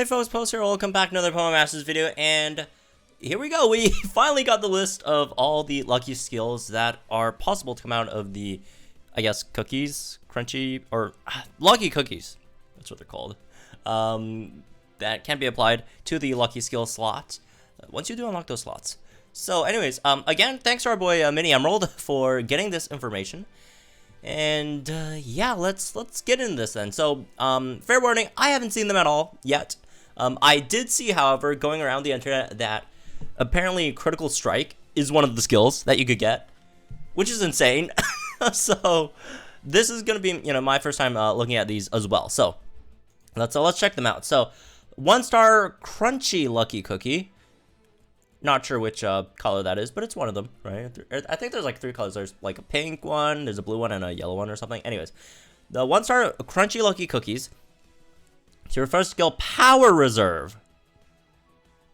Hey folks, Post here, welcome back to another Pokemon Masters video, and here we go. We finally got the list of all the lucky skills that are possible to come out of the, I guess, cookies, crunchy, or lucky cookies, that's what they're called, that can be applied to the lucky skill slot, once you do unlock those slots. So anyways, again, thanks to our boy Mini Emerald for getting this information. And yeah, let's get into this then. So fair warning, I haven't seen them at all yet. I did see, however, going around the internet that apparently Critical Strike is one of the skills that you could get, which is insane. So this is gonna be, my first time looking at these as well. So let's check them out. So 1-star Crunchy Lucky Cookie. Not sure which color that is, but it's one of them, right? I think there's like 3 colors. There's like a pink one, there's a blue one, and a yellow one or something. Anyways, the 1-star Crunchy Lucky Cookies. It's your first skill, Power Reserve.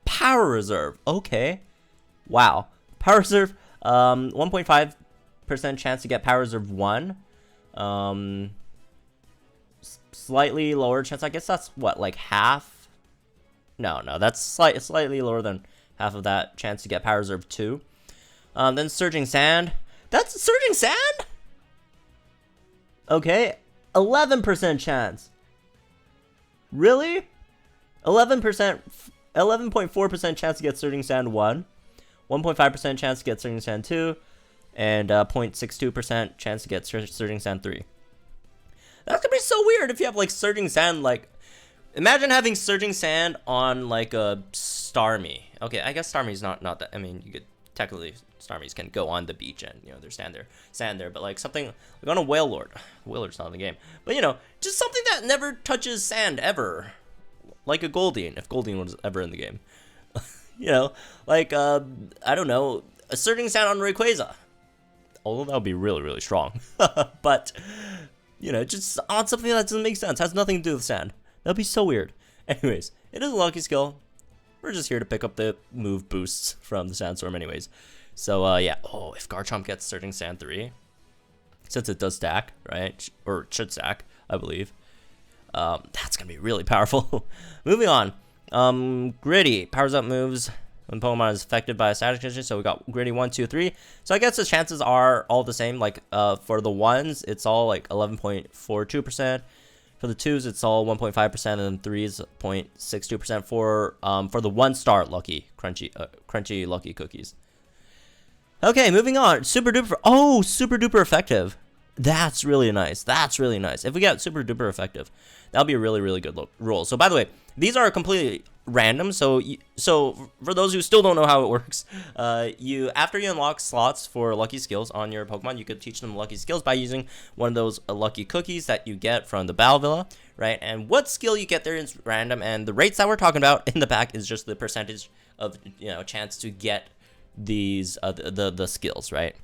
Power Reserve, okay. Wow. Power Reserve, 1.5% chance to get Power Reserve 1. Slightly lower chance, I guess that's what, like half? No, that's slightly lower than half of that chance to get Power Reserve 2. Then Surging Sand. That's Surging Sand? Okay. 11% chance. Really? 11.4% chance to get Surging Sand 1. 1.5% chance to get Surging Sand 2. And 0.62% chance to get Surging Sand 3. That's gonna be so weird if you have like Surging Sand, like, imagine having Surging Sand on like a Starmie. Okay, I guess Starmie's not that. I mean, you could technically, Starmies can go on the beach and there's sand there. But like something like on a Wailord. Wailord's not in the game, but just something that never touches sand ever, like a Goldeen, if Goldeen was ever in the game. Like I don't know, a Surging Sand on Rayquaza. Although that would be really, really strong. But just on something that doesn't make sense, has nothing to do with sand. That'd be so weird. Anyways, it is a lucky skill. We're just here to pick up the move boosts from the Sandstorm anyways. So, yeah. Oh, if Garchomp gets Surging Sand 3, since it does stack, right? Or it should stack, I believe. That's going to be really powerful. Moving on. Gritty. Powers up moves when Pokemon is affected by a static condition. So we got Gritty 1, 2, 3. So I guess the chances are all the same. Like, for the 1s, it's all like 11.42%. For the 2s, it's all 1.5%, and then 3s 0.62% for the 1-star lucky crunchy lucky cookies. Okay, moving on. Super duper. Oh, super duper effective. That's really nice. That's really nice. If we get super duper effective, that'll be a really, really good roll. So by the way, these are completely random. So for those who still don't know how it works, after you unlock slots for lucky skills on your Pokemon, you could teach them lucky skills by using one of those lucky cookies that you get from the Battle Villa, right? And what skill you get there is random, and the rates that we're talking about in the back is just the percentage of chance to get these the skills, right?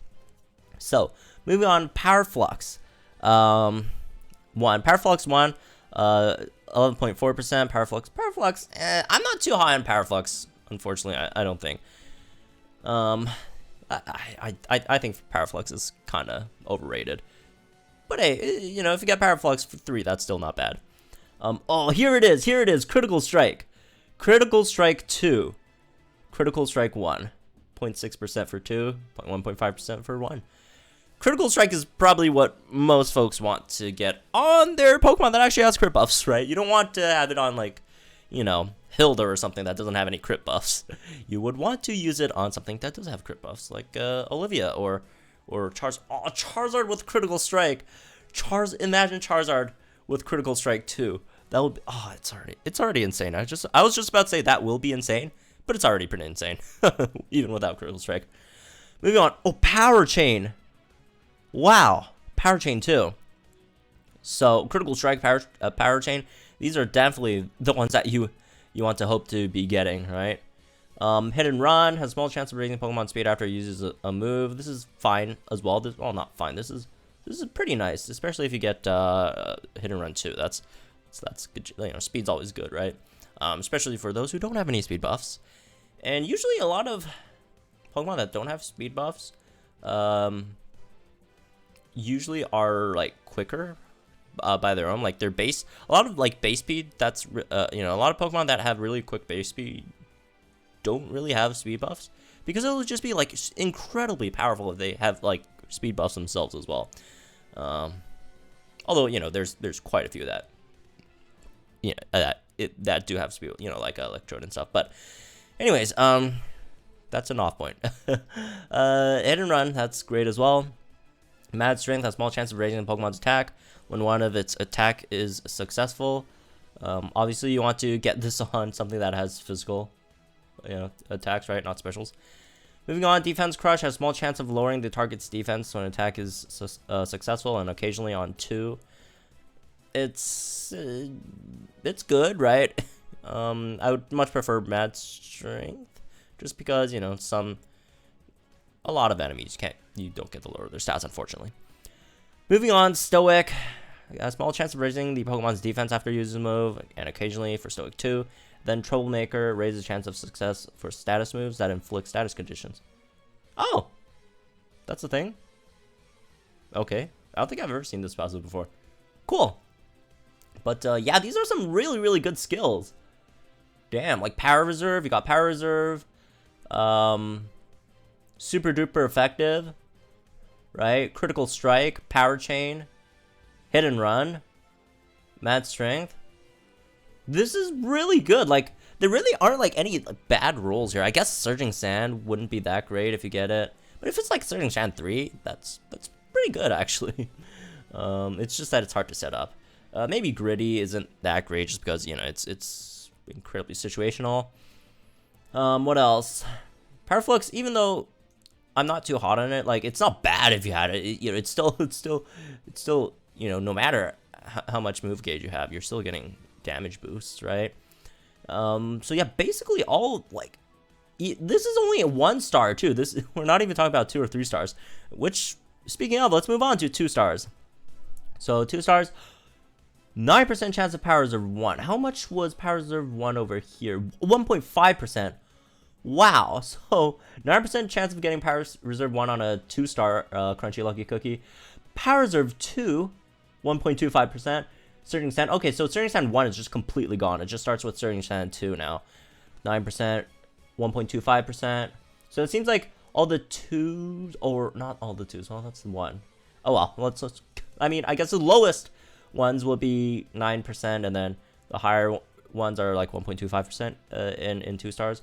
So moving on, Power Flux, 1. Power Flux 1. 11.4% Power Flux. I'm not too high on Power Flux, unfortunately. I don't think. I think Power Flux is kind of overrated. But hey, if you get Power Flux for 3, that's still not bad. Oh, here it is. Critical Strike. Critical Strike 2. Critical Strike 1. 0.6% for 2. 1.5% for 1. Critical Strike is probably what most folks want to get on their Pokemon that actually has crit buffs, right? You don't want to have it on, like, Hilda or something that doesn't have any crit buffs. You would want to use it on something that does have crit buffs, like Olivia or Charizard. Oh, Charizard with Critical Strike. Imagine Charizard with Critical Strike 2. That would be, it's already insane. I was just about to say that will be insane, but it's already pretty insane, even without Critical Strike. Moving on. Oh, Power Chain. Wow, Power Chain 2. So Critical Strike, Power Chain. These are definitely the ones that you want to hope to be getting, right? Hit and Run has a small chance of raising Pokemon speed after it uses a move. This is fine as well. Well, not fine. This is pretty nice, especially if you get Hit and Run 2. That's good. Speed's always good, right? Especially for those who don't have any speed buffs. And usually a lot of Pokemon that don't have speed buffs, usually are like quicker by their own. Like their base, a lot of like base speed. That's you know, a lot of Pokemon that have really quick base speed don't really have speed buffs because it'll just be like incredibly powerful if they have like speed buffs themselves as well. Although you know, there's quite a few that that do have speed, you know, like Electrode and stuff. But anyways, that's an off point. Hit and Run, that's great as well. Mad Strength has small chance of raising a Pokemon's attack when one of its attack is successful. Obviously, you want to get this on something that has physical, you know, attacks, right? Not specials. Moving on, Defense Crush has small chance of lowering the target's defense when an attack is successful, and occasionally on 2. It's good, right? I would much prefer Mad Strength, just because, you know, a lot of enemies you don't get to lower their stats, unfortunately. Moving on, Stoic. A small chance of raising the Pokemon's defense after using a move, and occasionally for Stoic 2. Then Troublemaker raises chance of success for status moves that inflict status conditions. Oh! That's a thing? Okay. I don't think I've ever seen this passive before. Cool. But yeah, these are some really, really good skills. Damn, like Power Reserve, you got Power Reserve. Super duper effective, right? Critical Strike, Power Chain, Hit and Run, Mad Strength. This is really good. Like, there really aren't like any bad rolls here. I guess Surging Sand wouldn't be that great if you get it, but if it's like Surging Sand 3, that's pretty good actually. It's just that it's hard to set up. Maybe Gritty isn't that great just because, you know, it's incredibly situational. What else? Powerflux, even though I'm not too hot on it, like, it's not bad if you had it. You know, it's still, you know, no matter how much move gauge you have, you're still getting damage boosts, right? So yeah, basically all, like, this is only a 1-star too. We're not even talking about 2 or 3 stars, which, speaking of, let's move on to 2 stars. So 2 stars, 9% chance of Power Reserve 1. How much was Power Reserve 1 over here? 1.5%. Wow. So 9% chance of getting Power Reserve 1 on a 2-star Crunchy Lucky Cookie. Power Reserve 2, 1.25%. Surging Sand. Okay, so Surging Sand 1 is just completely gone. It just starts with Surging Sand 2 now. 9%, 1.25%. So it seems like all the 2s, or not all the 2s. Well, that's the 1. Oh well, let's I mean, I guess the lowest ones will be 9%, and then the higher ones are like 1.25% in 2 stars.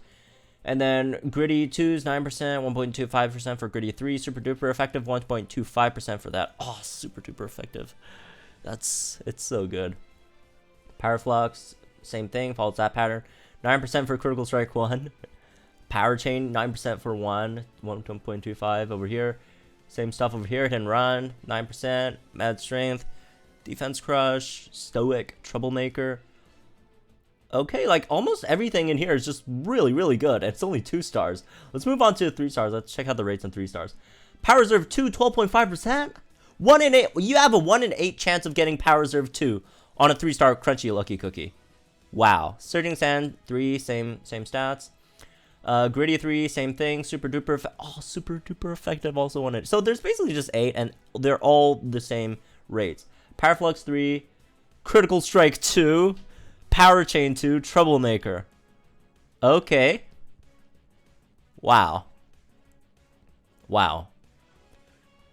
And then Gritty 2s, 9%, 1.25% for Gritty 3. Super duper effective, 1.25% for that. Oh, super duper effective. It's so good. Powerflux, same thing, follows that pattern. 9% for Critical Strike 1. Power Chain, 9% for 1, 1.25 over here. Same stuff over here. Hit and Run, 9%. Mad Strength, Defense Crush, Stoic, Troublemaker. Okay, like almost everything in here is just really, really good. It's only 2 stars. Let's move on to 3 stars. Let's check out the rates on 3 stars. Power Reserve 2, 12.5%. 1 in 8. You have a 1 in 8 chance of getting Power Reserve 2 on a 3-star Crunchy Lucky Cookie. Wow. Surging Sand 3, same stats. Gritty 3, same thing. Super duper effective, also 1 in 8. So there's basically just 8, and they're all the same rates. Powerflux 3, Critical Strike 2, Power Chain 2, Troublemaker. Okay. Wow.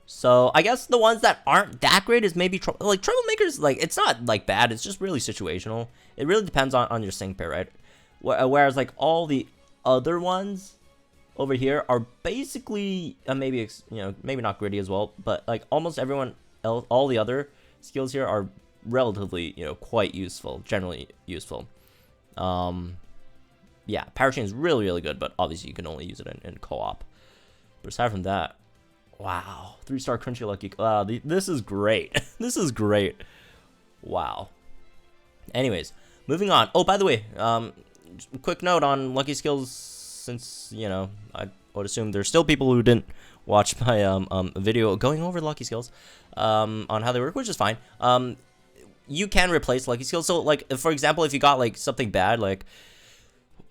So I guess the ones that aren't that great is maybe like Troublemaker's, like, it's not like bad, it's just really situational. It really depends on your sync pair, right? Whereas like all the other ones over here are basically maybe, you know, maybe not Gritty as well, but like almost everyone else, all the other skills here are relatively, you know, quite useful, generally useful. Yeah, Power Chain is really, really good, but obviously you can only use it in co-op. But aside from that, wow, 3-star Crunchy Lucky. Wow, this is great. This is great. Wow. Anyways, moving on. Oh, by the way, quick note on Lucky Skills, since, you know, I would assume there's still people who didn't watch my video going over Lucky Skills on how they work, which is fine. You can replace Lucky Skills. So, like, for example, if you got like something bad, like,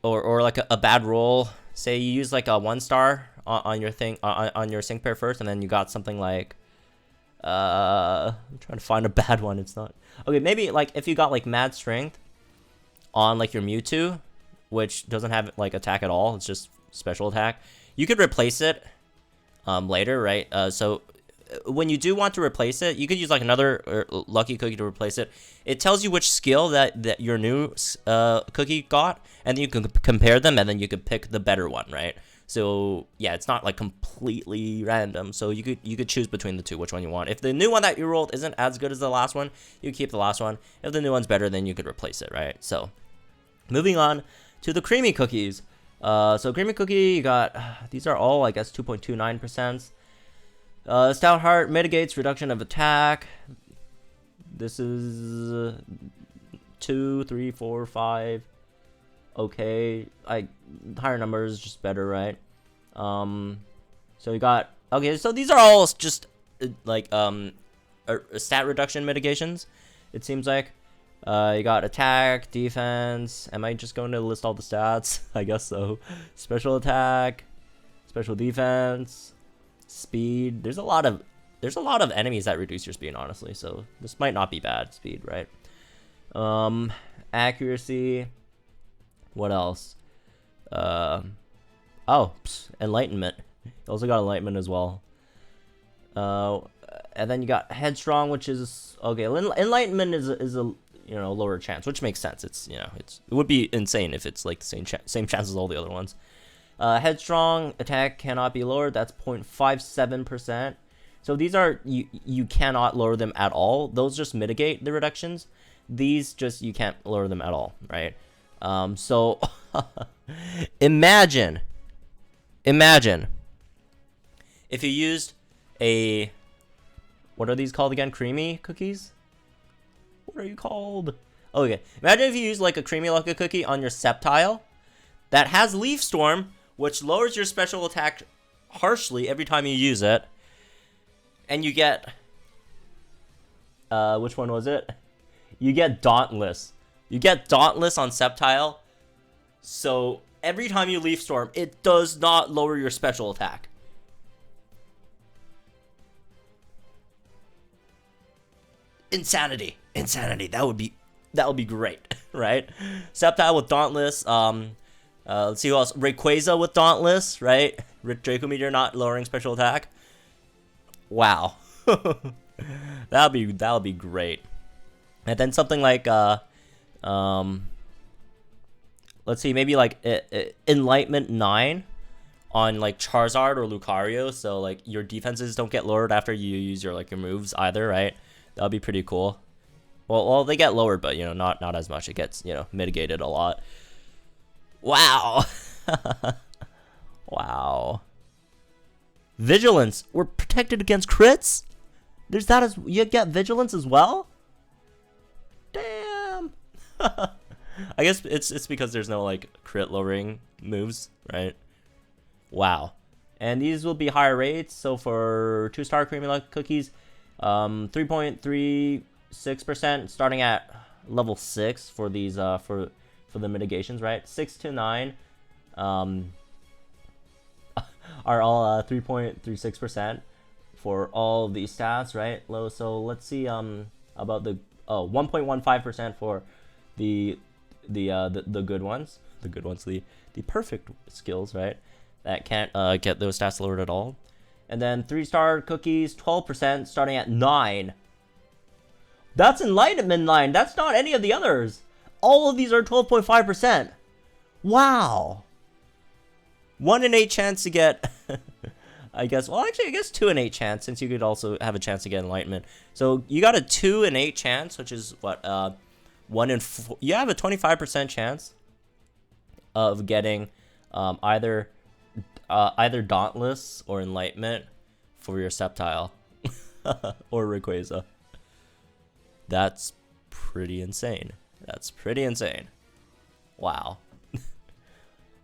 or like a bad roll, say you use like a 1-star on your thing on your sync pair first, and then you got something like I'm trying to find a bad one. It's not. Okay, maybe like if you got like mad strength on like your Mewtwo, which doesn't have like attack at all, it's just special attack, you could replace it later, right? So when you do want to replace it, you could use like another lucky cookie to replace it. It tells you which skill that your new cookie got, and then you can compare them, and then you could pick the better one, right? So yeah, it's not like completely random. So you could choose between the two, which one you want. If the new one that you rolled isn't as good as the last one, you keep the last one. If the new one's better, then you could replace it, right? So moving on to the creamy cookies. So creamy cookie, you got these are all I guess 2.29%. Stout Heart mitigates reduction of attack. This is 2, 3, 4, 5. Okay, higher numbers just better, right? So you got okay. So these are all just like stat reduction mitigations. It seems like you got attack, defense. Am I just going to list all the stats? I guess so. Special attack, special defense, speed. There's a lot of enemies that reduce your speed, honestly. So this might not be bad speed, right? Accuracy. What else? Enlightenment. You also got enlightenment as well. And then you got headstrong, which is okay. Enlightenment is a lower chance, which makes sense. It's it would be insane if it's like the same chance as all the other ones. Headstrong attack cannot be lowered. That's 0.57%. So these are you cannot lower them at all. Those just mitigate the reductions. These just you can't lower them at all, right? So imagine if you used what are these called again? Creamy cookies? What are you called? Oh, okay. Imagine if you use like a creamy lucky cookie on your Sceptile that has Leaf Storm, which lowers your special attack harshly every time you use it. And you get which one was it? You get Dauntless. You get Dauntless on Sceptile, so every time you Leaf Storm, it does not lower your special attack. Insanity. That would be great, right? Sceptile with Dauntless. Let's see who else. Rayquaza with Dauntless, right? Draco Meteor not lowering special attack. Wow, that'll be great. And then something like let's see, maybe like Enlightenment 9 on like Charizard or Lucario, so like your defenses don't get lowered after you use your moves either, right? That'll be pretty cool. Well, they get lowered, but not as much. It gets mitigated a lot. Wow. Wow. Vigilance. We're protected against crits. There's that as you get vigilance as well. Damn. I guess it's because there's no like crit lowering moves, right? Wow. And these will be higher rates. So for 2-star creamy luck cookies, 3.36% starting at level 6 for these for the mitigations, right? 6 to 9 are all 3.36% for all these stats, right? Low. So let's see about the 1.15% for the good ones, the perfect skills, right? That can't get those stats lowered at all. And then 3-star cookies, 12% starting at 9. That's Enlightenment 9. That's not any of the others. All of these are 12.5%. Wow. 1 in 8 chance to get I guess 2 in 8 chance, since you could also have a chance to get Enlightenment. So you got a 2 in 8 chance, which is what 1 in 4. You have a 25% chance of getting either Dauntless or Enlightenment for your Sceptile or Rayquaza. That's pretty insane. Wow.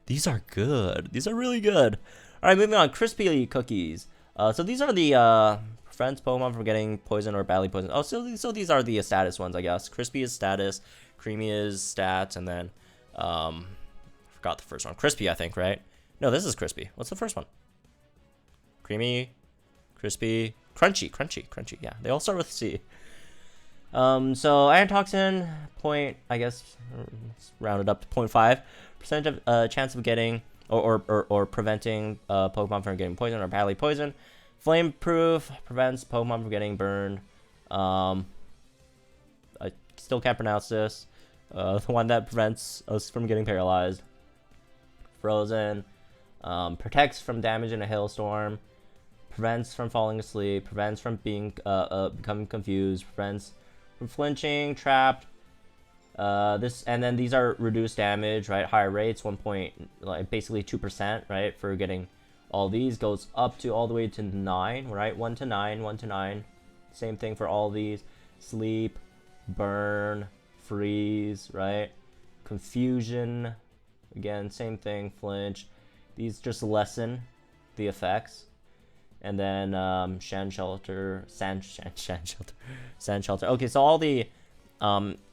These are good. These are really good. All right, moving on. Crispy cookies. So these are the prevents Pokemon from getting poisoned or badly poisoned. Oh, so these are the status ones, I guess. Crispy is status, creamy is stats, and then I forgot the first one. Crispy, I think, right? No, this is crispy. What's the first one? Creamy, crispy, Crunchy. Yeah, they all start with C. So iron toxin, I guess, let's round it up to 0.5% of chance of getting or preventing Pokemon from getting poisoned or badly poisoned. Flame proof prevents Pokemon from getting burned. I still can't pronounce this. The one that prevents us from getting paralyzed. Frozen, protects from damage in a hailstorm. Prevents from falling asleep. Prevents from being becoming confused. Prevents from flinching, trapped. And then these are reduced damage, right? Higher rates, basically 2%, right? For getting all these goes up to all the way to 9, right? 1 to 9. Same thing for all these. Sleep, burn, freeze, right? Confusion, again, same thing. Flinch. These just lessen the effects. And then sand shelter. Okay, so all the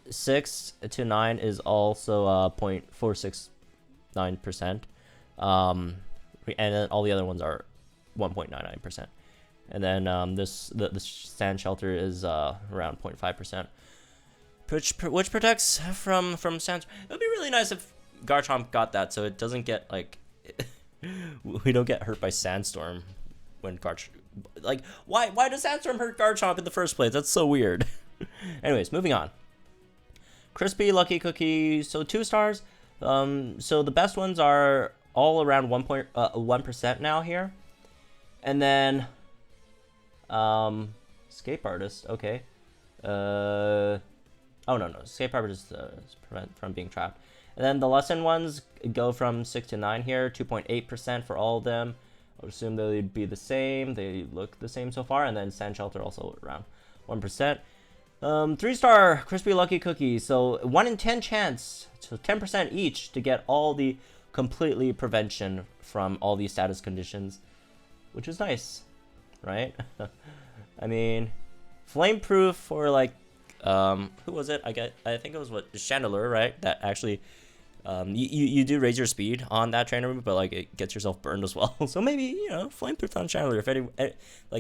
6 to 9 is also 0.469%. And then all the other ones are 1.99%. And then the sand shelter is around 0.5%, which protects from sand. It would be really nice if Garchomp got that, so it doesn't get like we don't get hurt by Sandstorm when why does Sandstorm hurt Garchomp in the first place? That's so weird. Anyways, moving on. Crispy Lucky Cookie, so 2 stars. So the best ones are all around 1% now here. And then Escape Artist, okay. Oh no, Escape Artist is prevent from being trapped. And then the lesson ones go from 6 to 9 here, 2.8% for all of them. I would assume they'd be the same. They look the same so far. And then Sand Shelter also around 1%. 3-star Crispy Lucky Cookie. So 1 in 10 chance, so 10% each to get all the completely prevention from all these status conditions, which is nice, right? I mean, flame proof for like, who was it? I think it was Chandelure, right? That actually, you do raise your speed on that trainer move, but like it gets yourself burned as well. So maybe, flame proof on Chandelure if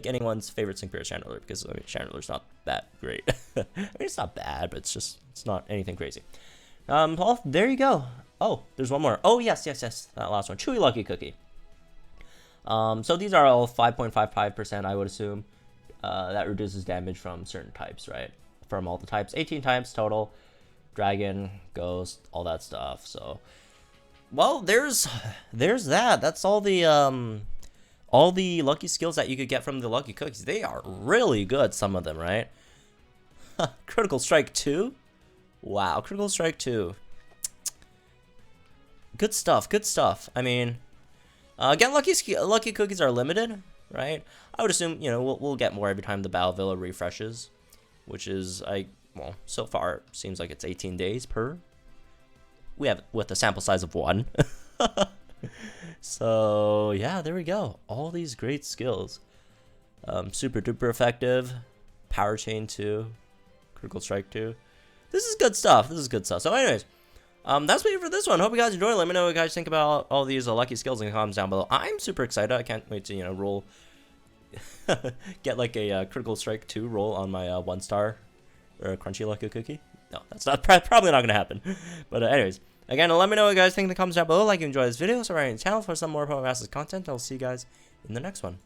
anyone's favorite Sync Beer is Chandelure, because I mean Chandelure's not that great. I mean, it's not bad, but it's not anything crazy. Well, there you go. Oh, there's one more. Oh yes, that last one, Chewy Lucky Cookie. So these are all 5.55%, I would assume. That reduces damage from certain types, right? From all the types, 18 types total. Dragon, Ghost, all that stuff. So, well, there's that. That's all the lucky skills that you could get from the Lucky Cookies. They are really good, some of them, right? Critical Strike 2. Wow, Critical Strike 2. Good stuff. I mean, again, lucky cookies are limited, right? I would assume, we'll get more every time the Battle Villa refreshes, which is, so far seems like it's 18 days per. We have with a sample size of 1. So yeah, there we go. All these great skills. Super duper effective. Power Chain 2. Critical Strike 2. This is good stuff. So anyways, that's it for this one. Hope you guys enjoyed. Let me know what you guys think about all these lucky skills in the comments down below. I'm super excited. I can't wait to roll. Get like a Critical Strike 2 roll on my 1-star or Crunchy Lucky Cookie. No, that's probably not gonna happen. But anyways, again, let me know what you guys think in the comments down below. Like you enjoyed this video, subscribe to the channel for some more Pokemon Masters content. I'll see you guys in the next one.